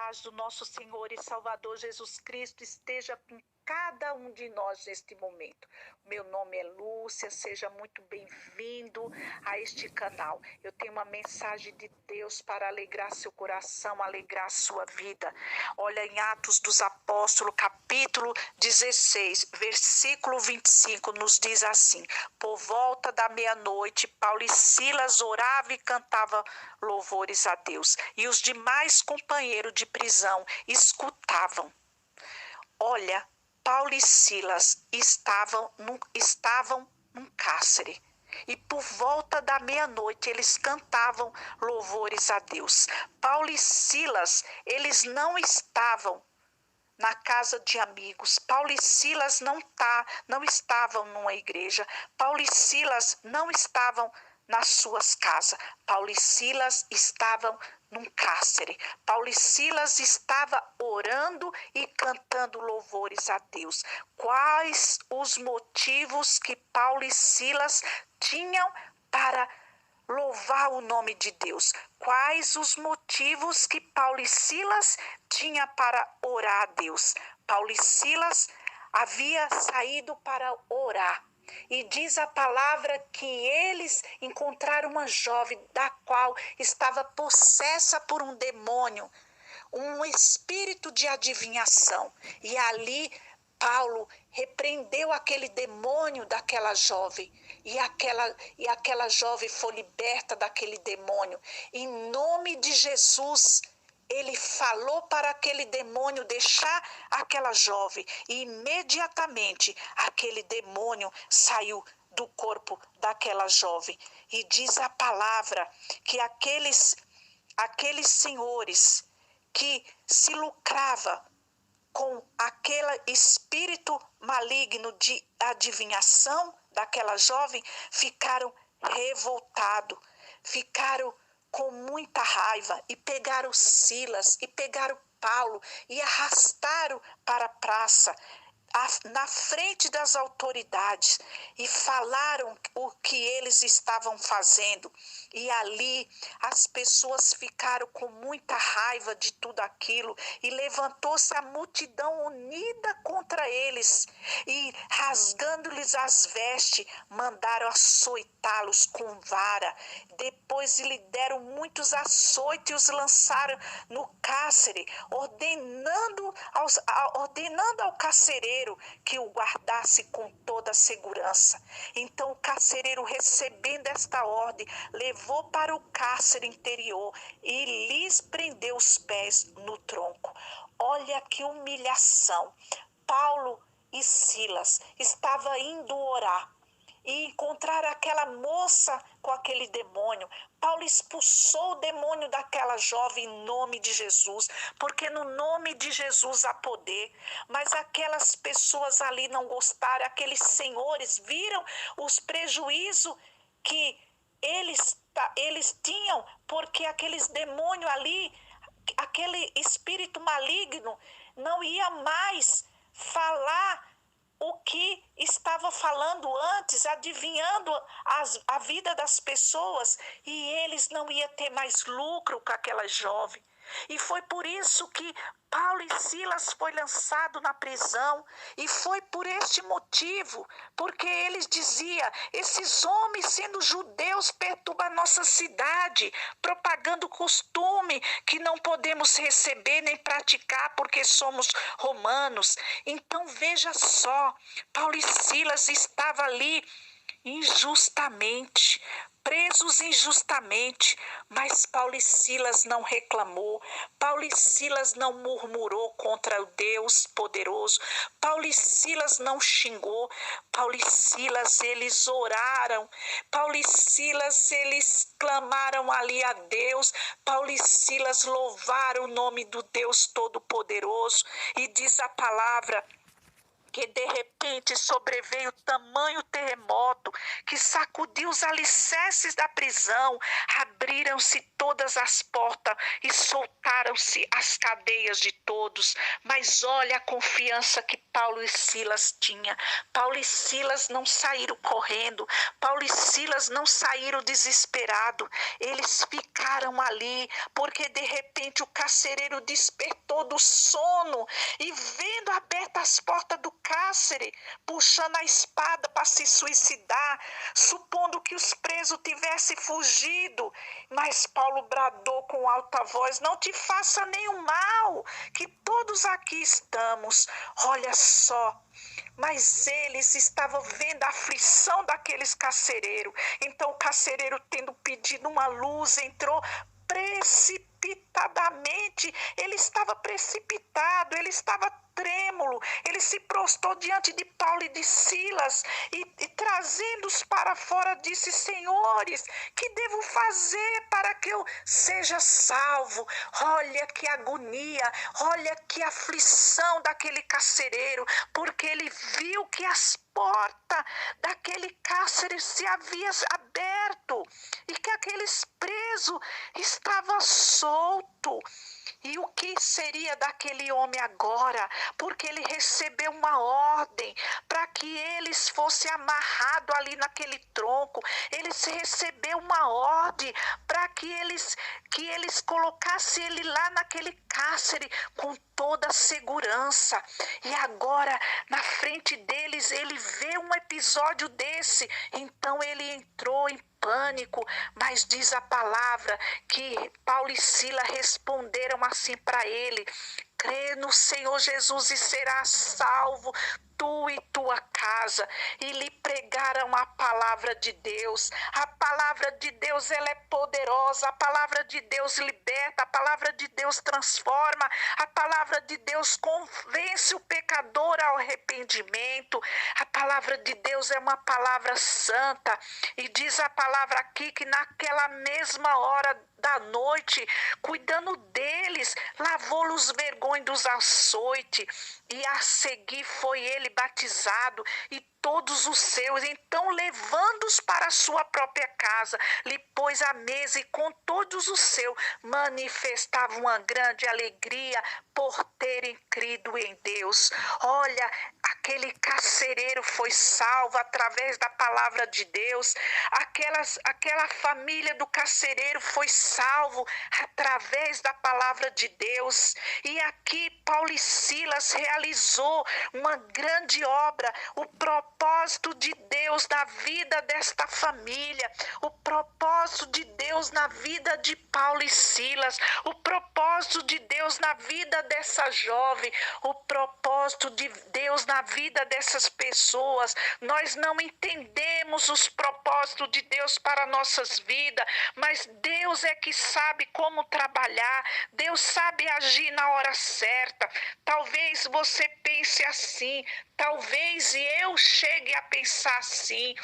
paz do nosso Senhor e Salvador Jesus Cristo esteja com cada um de nós neste momento. Meu nome é Lúcia, seja muito bem-vindo a este canal. Eu tenho uma mensagem de Deus para alegrar seu coração, alegrar sua vida. Olha em Atos dos Apóstolos, capítulo 16, versículo 25, nos diz assim: por volta da meia-noite, Paulo e Silas oravam e cantavam louvores a Deus, e os demais companheiros de prisão escutavam. Olha, Paulo e Silas estavam num cárcere. E por volta da meia-noite eles cantavam louvores a Deus. Paulo e Silas, eles não estavam na casa de amigos. Paulo e Silas não estavam numa igreja. Paulo e Silas não estavam nas suas casas. Paulo e Silas estavam num cárcere. Paulo e Silas estavam orando e cantando louvores a Deus. Quais os motivos que Paulo e Silas tinham para louvar o nome de Deus? Quais os motivos que Paulo e Silas tinham para orar a Deus? Paulo e Silas havia saído para orar. E diz a palavra que eles encontraram uma jovem da qual estava possessa por um demônio, um espírito de adivinhação. E ali Paulo repreendeu aquele demônio daquela jovem. E aquela jovem foi liberta daquele demônio. Em nome de Jesus, ele falou para aquele demônio deixar aquela jovem. E imediatamente aquele demônio saiu do corpo daquela jovem. E diz a palavra que aqueles senhores que se lucrava com aquele espírito maligno de adivinhação daquela jovem, ficaram revoltados, ficaram com muita raiva e pegaram Silas e pegaram Paulo e arrastaram para a praça, na frente das autoridades, e falaram o que eles estavam fazendo. E ali as pessoas ficaram com muita raiva de tudo aquilo, e levantou-se a multidão unida contra eles, e rasgando-lhes as vestes, mandaram açoitá-los com vara. Depois lhe deram muitos açoites e os lançaram no cárcere, ordenando ao carcereiro que o guardasse com toda a segurança. Então o carcereiro, recebendo esta ordem, levou para o cárcere interior e lhes prendeu os pés no tronco. Olha que humilhação! Paulo e Silas estavam indo orar e encontraram aquela moça com aquele demônio. Paulo expulsou o demônio daquela jovem em nome de Jesus, porque no nome de Jesus há poder. Mas aquelas pessoas ali não gostaram, aqueles senhores viram os prejuízos que eles tinham, porque aqueles demônios ali, aquele espírito maligno, não ia mais falar o que estava falando antes, adivinhando a vida das pessoas, e eles não iam ter mais lucro com aquela jovem. E foi por isso que Paulo e Silas foi lançado na prisão, e foi por este motivo, porque eles diziam: esses homens, sendo judeus, perturbam a nossa cidade, propagando costume que não podemos receber nem praticar porque somos romanos. Então veja só, Paulo e Silas estavam ali injustamente, presos injustamente, mas Paulo e Silas não reclamou, Paulo e Silas não murmurou contra o Deus poderoso, Paulo e Silas não xingou, Paulo e Silas eles oraram, Paulo e Silas eles clamaram ali a Deus, Paulo e Silas louvaram o nome do Deus Todo-Poderoso, e diz a palavra que de repente sobreveio tamanho terremoto que sacudiu os alicerces da prisão, abriram-se todas as portas e soltaram-se as cadeias de todos. Mas olha a confiança que Paulo e Silas tinham. Paulo e Silas não saíram correndo, Paulo e Silas não saíram desesperados, eles ficaram ali, porque de repente o carcereiro despertou do sono e vendo abertas as portas do cárcere, puxando a espada para se suicidar, supondo que os presos tivessem fugido. Mas Paulo bradou com alta voz: não te faça nenhum mal, que todos aqui estamos. Olha só. Mas eles estavam vendo a aflição daqueles carcereiros. Então o carcereiro, tendo pedido uma luz, entrou precipitadamente. Ele estava precipitado, ele estava trêmulo, ele se prostrou diante de Paulo e de Silas e trazendo-os para fora disse: senhores, que devo fazer para que eu seja salvo? Olha que agonia, olha que aflição daquele carcereiro, porque ele viu que as portas daquele cárcere se havia aberto e que aqueles presos estavam soltos. E o que seria daquele homem agora? Porque ele recebeu uma ordem para que eles fossem amarrados ali naquele tronco. Ele recebeu uma ordem para que eles colocassem ele lá naquele cárcere com toda a segurança. E agora, na frente deles, ele vê um episódio desse. Então ele entrou em pânico, mas diz a palavra que Paulo e Silas responderam assim para ele: crê no Senhor Jesus e serás salvo, tu e tua casa. E lhe pregaram a palavra de Deus. A palavra de Deus, ela é poderosa. A palavra de Deus liberta. A palavra de Deus transforma. A palavra de Deus convence o pecador ao arrependimento. A palavra de Deus é uma palavra santa. E diz a palavra aqui que naquela mesma hora da noite, cuidando deles, lavou-los vergonha dos açoites, e a seguir foi ele batizado e todos os seus. Então, levando-os para a sua própria casa, lhe pôs à mesa e com todos os seus manifestava uma grande alegria por terem crido em Deus. Olha, aquele carcereiro foi salvo através da palavra de Deus. Aquela família do carcereiro foi salvo através da palavra de Deus. E aqui Paulo e Silas realizou uma grande obra. O propósito de Deus na vida desta família, o propósito de Deus na vida de Paulo e Silas, o propósito de Deus na vida dessa jovem, o propósito de Deus na vida dessas pessoas. Nós não entendemos os propósitos de Deus para nossas vidas, mas Deus é que sabe como trabalhar, Deus sabe agir na hora certa. Talvez você pense assim, talvez eu chegue a pensar assim: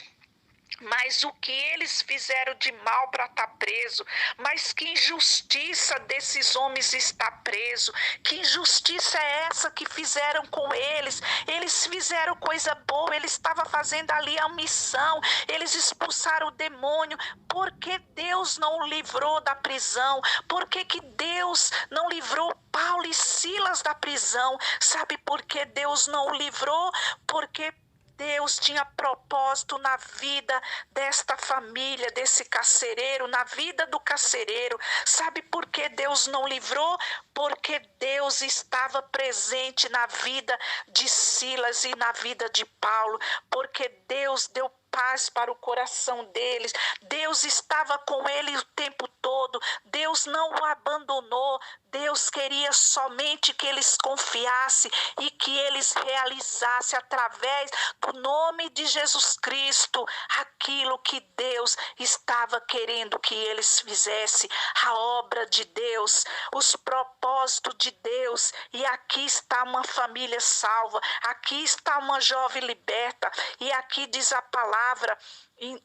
mas o que eles fizeram de mal para estar preso? Mas que injustiça desses homens está preso? Que injustiça é essa que fizeram com eles? Eles fizeram coisa boa, eles estavam fazendo ali a missão, eles expulsaram o demônio. Por que Deus não o livrou da prisão? Por que Deus não livrou Paulo e Silas da prisão? Sabe por que Deus não o livrou? Porque Deus tinha propósito na vida desta família, desse carcereiro, na vida do carcereiro. Sabe por que Deus não livrou? Porque Deus estava presente na vida de Silas e na vida de Paulo. Porque Deus deu paz para o coração deles. Deus estava com ele o tempo todo. Deus não o abandonou. Deus queria somente que eles confiassem e que eles realizassem através do nome de Jesus Cristo aquilo que Deus estava querendo que eles fizessem, a obra de Deus, os propósitos de Deus. E aqui está uma família salva, aqui está uma jovem liberta, e aqui diz a palavra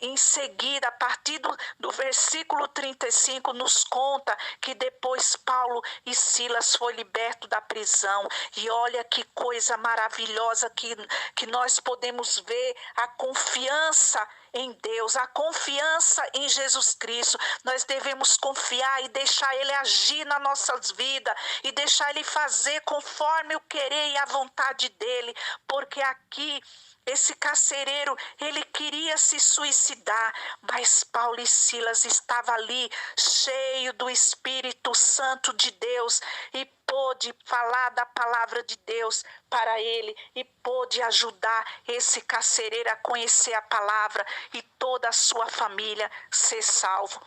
em seguida, a partir do versículo 35, nos conta que depois Paulo e Silas foi liberto da prisão. E olha que coisa maravilhosa que nós podemos ver a confiança em Deus, a confiança em Jesus Cristo. Nós devemos confiar e deixar Ele agir nas nossas vidas e deixar Ele fazer conforme o querer e a vontade dEle, porque aqui esse carcereiro, ele queria se suicidar, mas Paulo e Silas estavam ali, cheio do Espírito Santo de Deus, e pôde falar da palavra de Deus para ele, e pôde ajudar esse carcereiro a conhecer a palavra e toda a sua família ser salvo.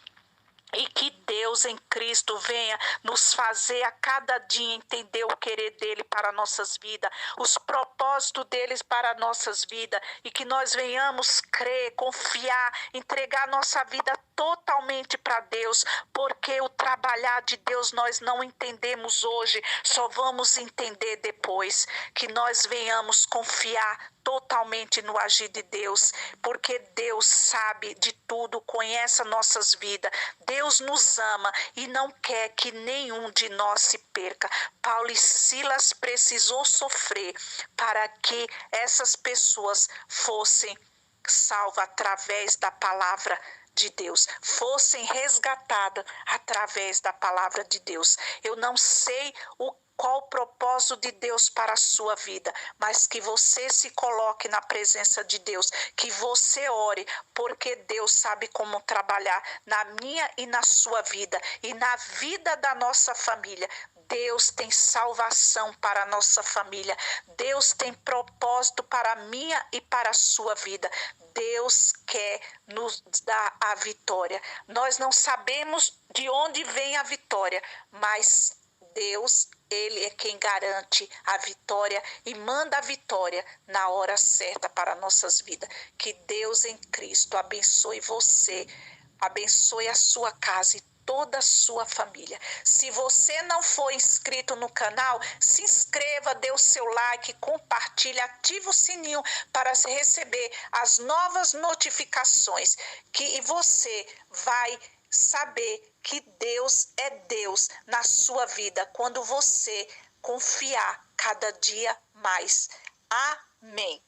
E que Deus em Cristo venha nos fazer a cada dia entender o querer dele para nossas vidas, os propósitos deles para nossas vidas, e que nós venhamos crer, confiar, entregar nossa vida totalmente para Deus, porque o trabalhar de Deus nós não entendemos hoje, só vamos entender depois. Que nós venhamos confiar totalmente no agir de Deus, porque Deus sabe de tudo, conhece nossas vidas. Deus nos ama e não quer que nenhum de nós se perca. Paulo e Silas precisou sofrer para que essas pessoas fossem salvas através da palavra de Deus, fossem resgatadas através da palavra de Deus. Eu não sei qual o propósito de Deus para a sua vida, mas que você se coloque na presença de Deus, que você ore, porque Deus sabe como trabalhar na minha e na sua vida, e na vida da nossa família. Deus tem salvação para a nossa família. Deus tem propósito para a minha e para a sua vida. Deus quer nos dar a vitória. Nós não sabemos de onde vem a vitória, mas Deus, Ele é quem garante a vitória e manda a vitória na hora certa para nossas vidas. Que Deus em Cristo abençoe você, abençoe a sua casa e toda a sua família. Se você não for inscrito no canal, se inscreva, dê o seu like, compartilhe, ative o sininho para receber as novas notificações, que você vai saber que Deus é Deus na sua vida quando você confiar cada dia mais. Amém.